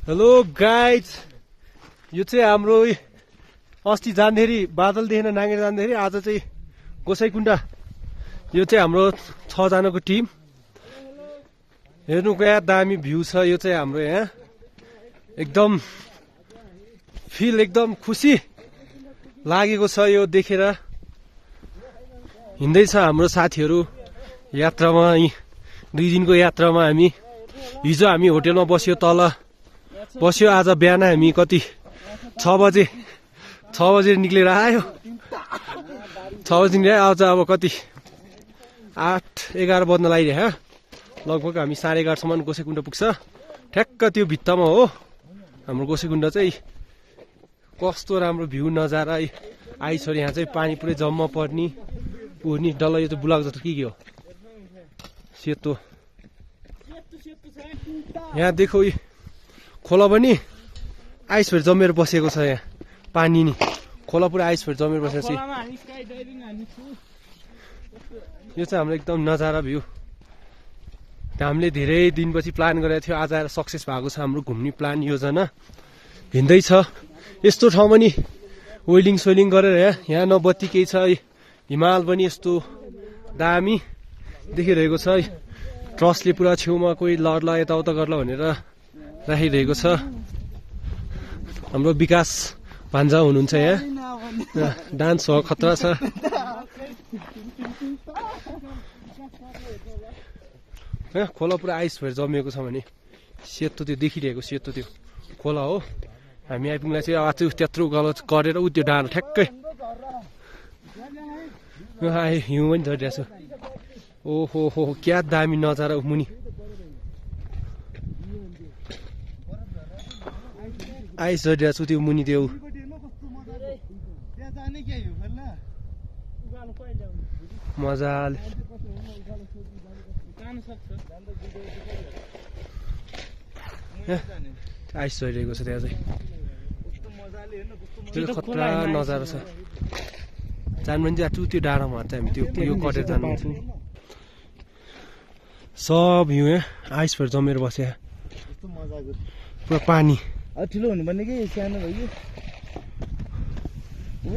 Hello guys, यो चाहिँ हाम्रो अस्ति जान्दाखेरि बादल देखेन नागेर जान्दाखेरि आज चाहिँ गोसाइकुण्डा। यो चाहिँ हाम्रो 6 जनाको टिम। हेर्नु क्या दामी भ्यू छ। यो चाहिँ हाम्रो यहाँ एकदम फिल एकदम खुसी लागेको छ यो देखेर। हिँड्दैछ हाम्रो साथीहरू यात्रामा। 2 दिनको यात्रामा हिजो हामी होटेलमा बस्यो, तल बस्यो। आज बिहान हामी कति 6 बजे निक्लेर आयो। 6 बजे निक्लेर आज अब कति 8-11 बज्न लागिरह्यो। लगभग हामी 11:30 सम्म गोसाइकुण्डा पुग्छ। ठ्याक्क त्यो भित्तामा हो हाम्रो गोसाइकुण्डा चाहिँ। कस्तो राम्रो भ्यू नजारा आइस। यहाँ चाहिँ पानी पुरै जम्मा पर्ने उर्नी डल्लै। यो चाहिँ बुलाएको जस्तो के हो सेतो। यहाँ देखो खोला पनि आइसफेर जमेर बसेको छ। यहाँ पानी नि खोला पुरा आइसफेर जमेर बसेको छ। यो चाहिँ हाम्रो एकदम नजारा भ्यू। हामीले धेरै दिनपछि प्लान गरेको थियो, आज आएर सक्सेस भएको छ हाम्रो घुम्ने प्लान योजना। हिँड्दैछ यस्तो ठाउँमा नि वेलिङ सोइलिङ गरेर यहाँ न बत्ती केही छ। हिमाल पनि यस्तो दामी देखिरहेको छ। ट्रसले पुरा छेउमा कोही लड्ला यताउता गर्ला भनेर राखिरहेको छ। हाम्रो विकास भान्जा हुनुहुन्छ यहाँ। डान्स हो खतरा छ। खोला पुरा आइस भएर जमिएको छ भने सेतो त्यो देखिरहेको सेतो त्यो खोला हो। हामी आइपुग्दा चाहिँ आज त्यत्रो गलत गरेर त्यो डाँडा ठ्याक्कै हिउँ पनि झरिरहेको छु। ओहो हो क्या दामी नजारा मुनि। आइस झरिरहेको छु त्यो मुनि। त्यो मजाले आइस झरिरहेको छ त्यहाँ चाहिँ। त्यो खतरा नजारा छ। जानु पनि जान्छु त्यो डाँडामा चाहिँ हामी त्यो यो कटेर जानु। सब हिउँ आइस भएर जमेर बस्यो पुरा पानी। ठुलो हुनु पर्ने कि सानो भयो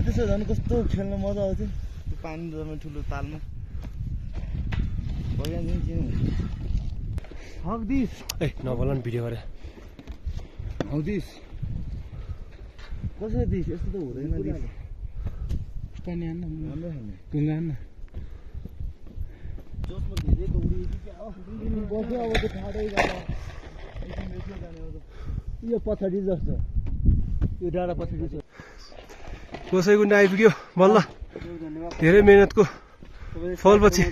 त्यसो झन् कस्तो खेल्न मजा आउँथ्यो पानी जम्मै ठुलो तालमा। ए नबोला नि भिडियो गरेर कसरी दिस यस्तो त हुँदैन। यो पछाडि जस्तो यो डाँडा पछाडि छ। गोसाइकुण्डा आइपुग्यो बल्ल। धेरै मेहनतको फलपछि